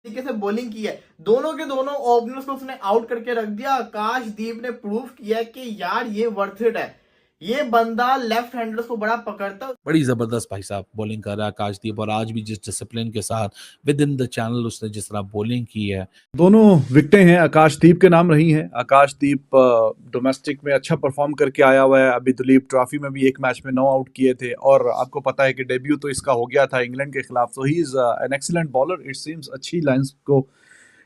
तरीके से बॉलिंग की है, दोनों के दोनों ओपनर्स को उसने आउट करके रख दिया। आकाशदीप ने प्रूव किया कि यार ये वर्थ इट है, ये बंदा लेफ्ट हैंडर्स को बड़ा पकड़ता है। बड़ी जबरदस्त भाई साहब बॉलिंग कर रहा है आकाशदीप, और आज भी जिस डिसिप्लिन के साथ विद इन द चैनल उसने जिस तरह बॉलिंग की है। दोनों विकेटें हैं आकाशदीप के नाम रही हैं। आकाशदीप डोमेस्टिक में अच्छा परफॉर्म करके आया हुआ है। अभी दुलीप ट्रॉफी में भी एक मैच में 9 आउट किए थे, और आपको पता है कि डेब्यू तो इसका हो गया था इंग्लैंड के खिलाफ। तो he is an excellent bowler, it seems अच्छी लाइंस को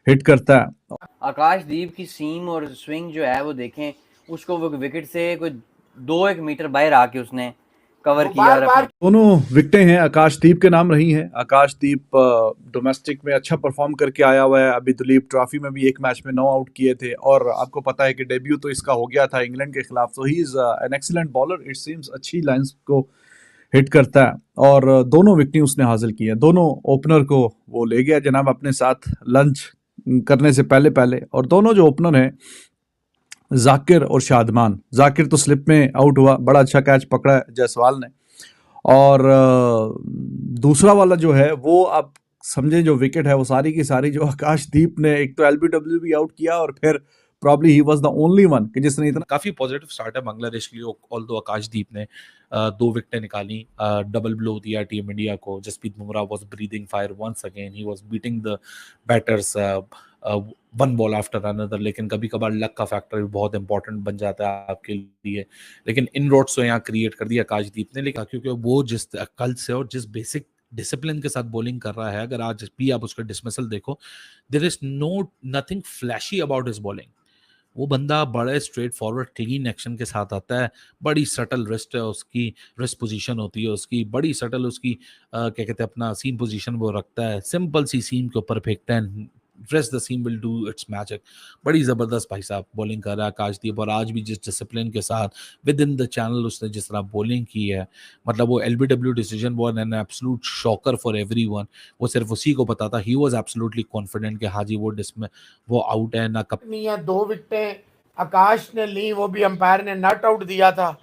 हिट करता है। आकाशदीप की सीम और स्विंग जो है वो देखें, उसको वो विकेट से कोई 2-1 मीटर बाहर आके उसने कवर किया और अपनी दोनों विकेटें हैं आकाशदीप के नाम रही हैं। आकाशदीप डोमेस्टिक में अच्छा परफॉर्म करके आया हुआ है। अभी दुलीप ट्रॉफी में भी एक मैच में 9 आउट किए थे, और आपको पता है कि डेब्यू तो इसका हो गया था इंग्लैंड के खिलाफ। तो he is an excellent bowler, it seems अच्छी लाइंस को हिट करता है, और दोनों विकेटें उसने हासिल की हैं। दोनों ओपनर को वो ले गया जनाब अपने साथ लंच करने से पहले पहले। और दोनों जो ओपनर हैं जाकिर और शादमान, जाकिर तो स्लिप में आउट हुआ, बड़ा अच्छा कैच पकड़ा है जायसवाल ने। और दूसरा वाला जो है वो आप समझें जो विकेट है वो सारी की सारी जो आकाशदीप ने, एक तो एलबीडब्ल्यू भी आउट किया, और फिर probably he was the only one कि जिसने इतना काफी पॉजिटिव स्टार्ट है बांग्लादेश के लिए। ऑल्दो आकाशदीप ने 2 विकेटें निकाली, डबल ब्लो दिया टीम इंडिया को। Jasprit Bumrah was breathing fire once again, he was beating the batters one ball after another. लेकिन कभी कभार लक का फैक्टर भी बहुत इंपॉर्टेंट बन जाता है आपके लिए। लेकिन इन रोड्स तो यहाँ क्रिएट कर दिया आकाशदीप ने, लेकिन क्योंकि वो जिस कल से और जिस बेसिक डिसिप्लिन के साथ बॉलिंग कर रहा है, अगर आज भी आप उसका डिसमिसल देखो, there is nothing flashy about his bowling. वो बंदा बड़े स्ट्रेट फॉरवर्ड क्लीन एक्शन के साथ आता है। बड़ी सटल रिस्ट है उसकी, रिस्ट पोजीशन होती है उसकी, बड़ी सटल उसकी क्या कहते हैं अपना सीम पोजीशन वो रखता है। सिंपल सी सीम के ऊपर फेंकता है, rest the seam will do its magic. बड़ी ज़बरदस्त भाई साहब बॉलिंग कर रहा है आकाशदीप, और आज भी जिस डिसिप्लिन के साथ विद इन द चैनल उसने जिस तरह बॉलिंग की है, मतलब वो LBW decision was an absolute shocker for everyone. वो सिर्फ उसी को पता था, ही वाज एब्सोल्युटली कॉन्फिडेंट कि हाँ जी वो आउट है ना कप नहीं है। 2 विकेटें आकाश ने ली, वो भी अंपायर ने नॉट आउट दिया था।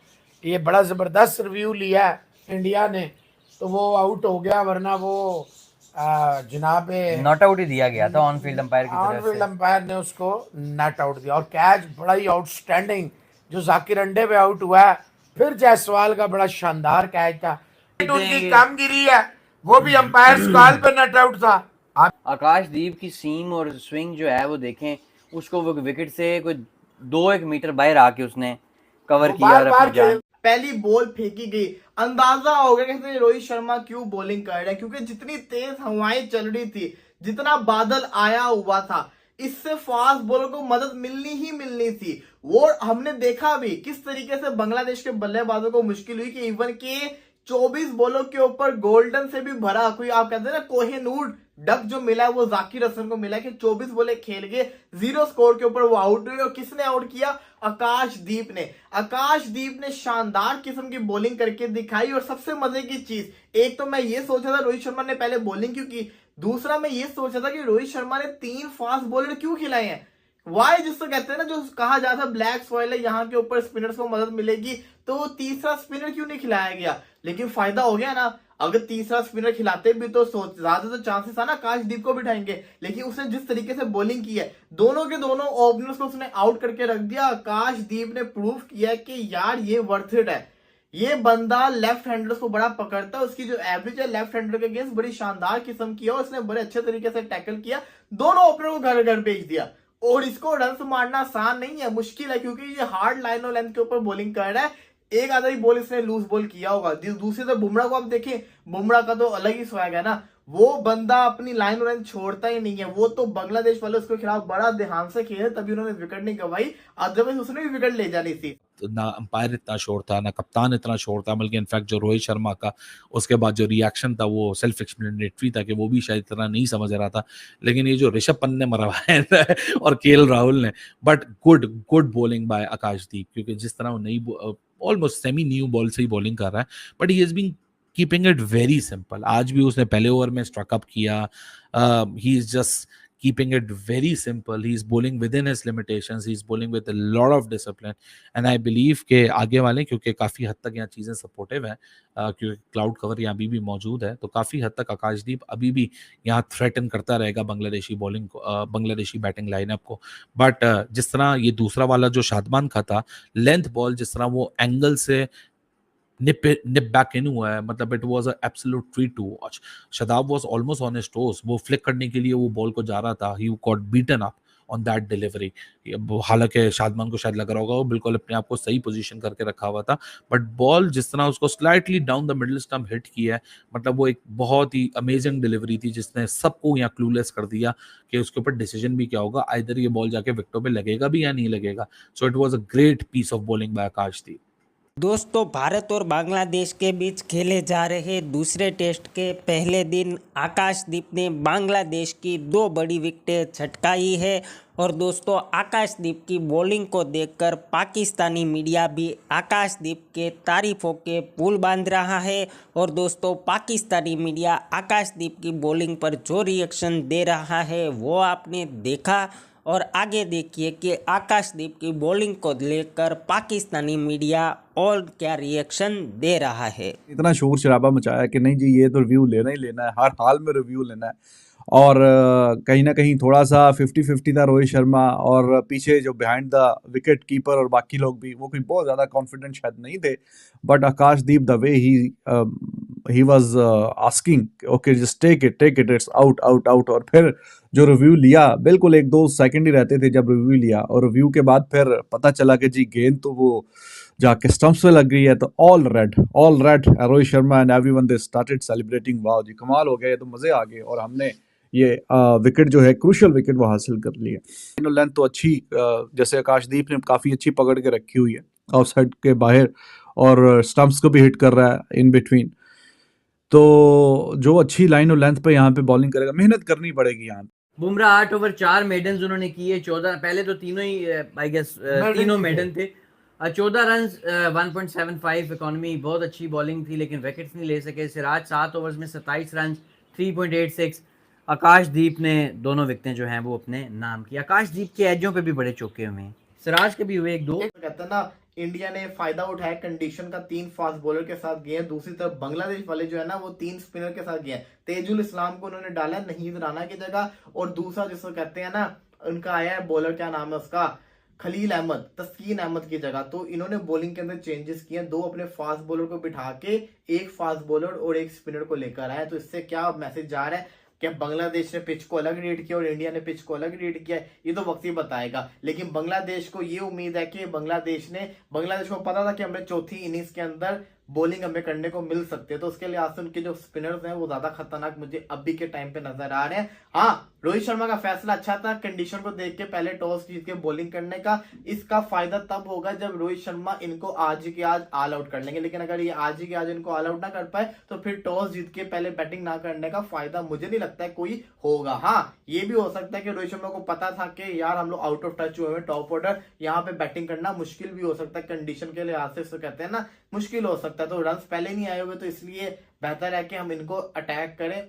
ये बड़ा ज़बरदस्त रिव्यू लिया है इंडिया ने, तो वो आउट हो गया, वरना वो जनाब नॉट आउट ही दिया गया था ऑन फील्ड अंपायर की ऑन तरफ फील्ड से। अंपायर ने उसको नॉट आउट दिया। और कैच बड़ा ही आउटस्टैंडिंग जो जाकिर अंडे पे आउट हुआ है, फिर जायसवाल का बड़ा शानदार कैच था। उनकी कामगिरी है, वो भी अंपायर कॉल पे नॉट आउट था। आकाशदीप की सीम और स्विंग जो है वो देखें, उसको वो विकेट से कोई 2-1 मीटर बाहर आके उसने कवर किया और अपनी जान पहली बॉल फेंकी गई, अंदाजा हो गया कि रोहित शर्मा क्यों बॉलिंग कर रहे हैं, क्योंकि जितनी तेज हवाएं चल रही थी, जितना बादल आया हुआ था, इससे फास्ट बॉलर को मदद मिलनी ही मिलनी थी। वो हमने देखा भी किस तरीके से बांग्लादेश के बल्लेबाजों को मुश्किल हुई कि इवन के 24 बॉलों के ऊपर गोल्डन से भी भरा कोई, आप कहते हैं ना कोहिनूर डक जो मिला है वो जाकिर हसन को मिला कि 24 बॉलें खेल के 0 स्कोर के ऊपर वो आउट हुए। और किसने आउट किया? आकाशदीप ने। आकाशदीप ने शानदार किस्म की बॉलिंग करके दिखाई। और सबसे मजे की चीज, एक तो मैं ये सोचा था रोहित शर्मा ने पहले बॉलिंग क्यों की, दूसरा मैं ये सोचा था कि रोहित शर्मा ने 3 फास्ट बॉलर क्यों खिलाए हैं। वाई, जिसको कहते हैं ना, जो कहा जाता है ब्लैक सॉइल है, यहाँ के ऊपर स्पिनर्स को मदद मिलेगी, तो वो तीसरा स्पिनर क्यों नहीं खिलाया गया। लेकिन फायदा हो गया ना, अगर तीसरा स्पिनर खिलाते भी तो ज्यादा तो चांसेस था ना आकाशदीप को बिठाएंगे। लेकिन उसने जिस तरीके से बॉलिंग की है, दोनों के दोनों ओपनर्स को उसने आउट करके रख दिया। आकाशदीप ने प्रूव किया कि यार ये वर्थ इट है, ये बंदा लेफ्ट हैंडर्स को बड़ा पकड़ता है। उसकी जो एवरेज है लेफ्ट हैंडर के अगेंस्ट बड़ी शानदार किस्म की है। उसने बड़े अच्छे तरीके से टैकल किया, दोनों ओपनर को घर घर भेज दिया। और इसको रन मारना आसान नहीं है, मुश्किल है, क्योंकि ये हार्ड लाइन और लेंथ के ऊपर बॉलिंग कर रहा है। एक आधा ही बॉल इसने लूज बॉल किया होगा। दूसरी तरफ बुमराह को आप देखें, बुमराह का तो अलग ही स्वैग है ना, वो बंदा अपनी लाइन और लाइन छोड़ता ही नहीं है। वो तो बांग्लादेश वाले उसके खिलाफ बड़ा ध्यान से खेले, तभी उन्होंने विकेट नहीं गवाई, अदरवाइज उसने भी विकेट ले जानी थी। तो ना अंपायर इतना शोर था, ना कप्तान इतना शोर था, बल्कि इनफैक्ट जो रोहित शर्मा का उसके बाद जो रिएक्शन था वो सेल्फ एक्सप्लेनेटरी था कि वो भी शायद इतना नहीं समझ रहा था। लेकिन ये जो ऋषभ पंत ने मरवाया और केएल राहुल ने, बट गुड बॉलिंग बाय आकाशदीप, क्योंकि जिस तरह वो नई ऑलमोस्ट सेमी न्यू बॉल से ही बॉलिंग कर रहा है, but he has been keeping it very simple. आज भी उसने पहले ओवर में स्ट्रक अप किया, he is just keeping it very simple. He's bowling within his limitations. He's bowling with a lot of discipline. And I believe कि आगे वाले, क्योंकि काफ़ी हद तक यहाँ चीज़ें सपोर्टिव हैं, क्योंकि क्लाउड कवर यहाँ अभी भी मौजूद है, तो काफ़ी हद तक आकाशदीप अभी भी यहाँ थ्रेटन करता रहेगा बांग्लादेशी बॉलिंग को, बांग्लादेशी बैटिंग लाइनअप को. बट जिस तरह ये दूसरा वाला जो शादमान का था, लेंथ बॉल, जिस तरह वो एंगल से nip back in हुआ है, मतलब it was an absolute treat to watch. Shadab was almost on his toes. वो फ्लिक करने के लिए वो बॉल को जा रहा था. He got beaten up on that delivery. हालांकि शादमान को शायद लग रहा होगा वो बिल्कुल अपने आप को सही पोजीशन करके रखा हुआ था, बट बॉल जिस तरह उसको slightly down the middle stump hit किया है, मतलब वो एक बहुत ही अमेजिंग डिलीवरी थी जिसने सबको यहाँ क्लूलेस कर दिया कि उसके ऊपर डिसीजन भी क्या होगा, आइदर ये बॉल जाके विकेटों पे लगेगा भी या नहीं लगेगा. So it was a great piece of bowling by Akashdeep. दोस्तों, भारत और बांग्लादेश के बीच खेले जा रहे दूसरे टेस्ट के पहले दिन आकाशदीप ने बांग्लादेश की 2 बड़ी विकेटें छटकाई है. और दोस्तों, आकाशदीप की बॉलिंग को देखकर पाकिस्तानी मीडिया भी आकाशदीप के तारीफों के पुल बांध रहा है. और दोस्तों, पाकिस्तानी मीडिया आकाशदीप की बॉलिंग पर जो रिएक्शन दे रहा है वो आपने देखा. और आगे देखिए कि आकाशदीप की बॉलिंग को लेकर पाकिस्तानी मीडिया और क्या रिएक्शन दे रहा है. इतना शोर शराबा मचाया कि नहीं जी ये तो रिव्यू लेना ही लेना है, हर हाल में रिव्यू लेना है. और कहीं ना कहीं थोड़ा सा 50-50 था रोहित शर्मा, और पीछे जो बिहाइंड द विकेट कीपर और बाकी लोग भी वो कोई बहुत ज़्यादा कॉन्फिडेंट शायद नहीं थे. But Akash Deep the way he was asking okay just take it it's out out out. और फिर जो रिव्यू लिया, बिल्कुल 1-2 सेकंड ही रहते थे जब रिव्यू लिया, और रिव्यू के बाद फिर पता चला कि जी गेंद तो वो जाके स्टंप्स पे लग गई है. तो all red Rohit Sharma and everyone they started celebrating. Wow जी, कमाल हो गया, ये तो मजे आ गए. और हमने ये विकेट जो है क्रूशियल विकेट वो हासिल कर ली है. लेंथ तो अच्छी, जैसे आकाशदीप ने काफ़ी अच्छी पकड़ के रखी हुई है ऑफ साइड के बाहर, और स्टंप्स को भी हिट कर रहा है इन बिटवीन. तो जो अच्छी लाइन और लेंथ पे यहाँ पे बॉलिंग करेगा, मेहनत करनी पड़ेगी यहाँ. बुमराह 8 ओवर 4 मेडन्स उन्होंने किए. 14 पहले तो तीनों ही आई गेस तीनों मेडन थे. 14 रन 1.75 इकोनॉमी, बहुत अच्छी बॉलिंग थी लेकिन विकेट्स नहीं ले सके. सिराज 7 ओवर्स में 27 रन 3.86. आकाशदीप ने दोनों विकेटें जो हैं वो अपने नाम की. आकाशदीप के एजों पे भी बड़े चौके हुए हैं, सिराज के भी हुए 1-2. कहते हैं ना, इंडिया ने फायदा उठाया कंडीशन का. 3 फास्ट बॉलर के साथ गए. दूसरी तरफ बांग्लादेश वाले जो है ना वो 3 स्पिनर के साथ गए. तेजुल इस्लाम को उन्होंने डाला नहीद राना की जगह, और दूसरा जिसको कहते हैं ना उनका आया है बॉलर, क्या नाम है उसका, खलील अहमद, तस्कीन अहमद की जगह. तो इन्होंने बॉलिंग के अंदर चेंजेस किए. 2 अपने फास्ट बॉलर को बिठा के 1 फास्ट बॉलर और 1 स्पिनर को लेकर आए. तो इससे क्या मैसेज जा रहा है कि बांग्लादेश ने पिच को अलग रीड किया और इंडिया ने पिच को अलग रीड किया, ये तो वक्त ही बताएगा. लेकिन बांग्लादेश को ये उम्मीद है कि बांग्लादेश को पता था कि हमें चौथी इनिंग्स के अंदर बॉलिंग हमें करने को मिल सकती है. तो उसके लिहाज से उनके जो स्पिनर्स हैं वो ज्यादा खतरनाक मुझे अभी के टाइम पे नजर आ रहे हैं. हाँ, रोहित शर्मा का फैसला अच्छा था कंडीशन को देख के पहले टॉस जीत के बॉलिंग करने का. इसका फायदा तब होगा जब रोहित शर्मा इनको आज के आज ऑल आउट कर लेंगे. लेकिन अगर ये आज ही के आज इनको ऑल आउट ना कर पाए तो फिर टॉस जीत के पहले बैटिंग ना करने का फायदा मुझे नहीं लगता है कोई होगा. हाँ, ये भी हो सकता है कि रोहित शर्मा को पता था कि यार हम लोग आउट ऑफ टच हुए हैं, टॉप ऑर्डर, यहाँ पे बैटिंग करना मुश्किल भी हो सकता है. कंडीशन के लिहाज से कहते हैं ना मुश्किल हो सकता है. तो रन पहले नहीं आए हुए, तो इसलिए बेहतर है कि हम इनको अटैक करें.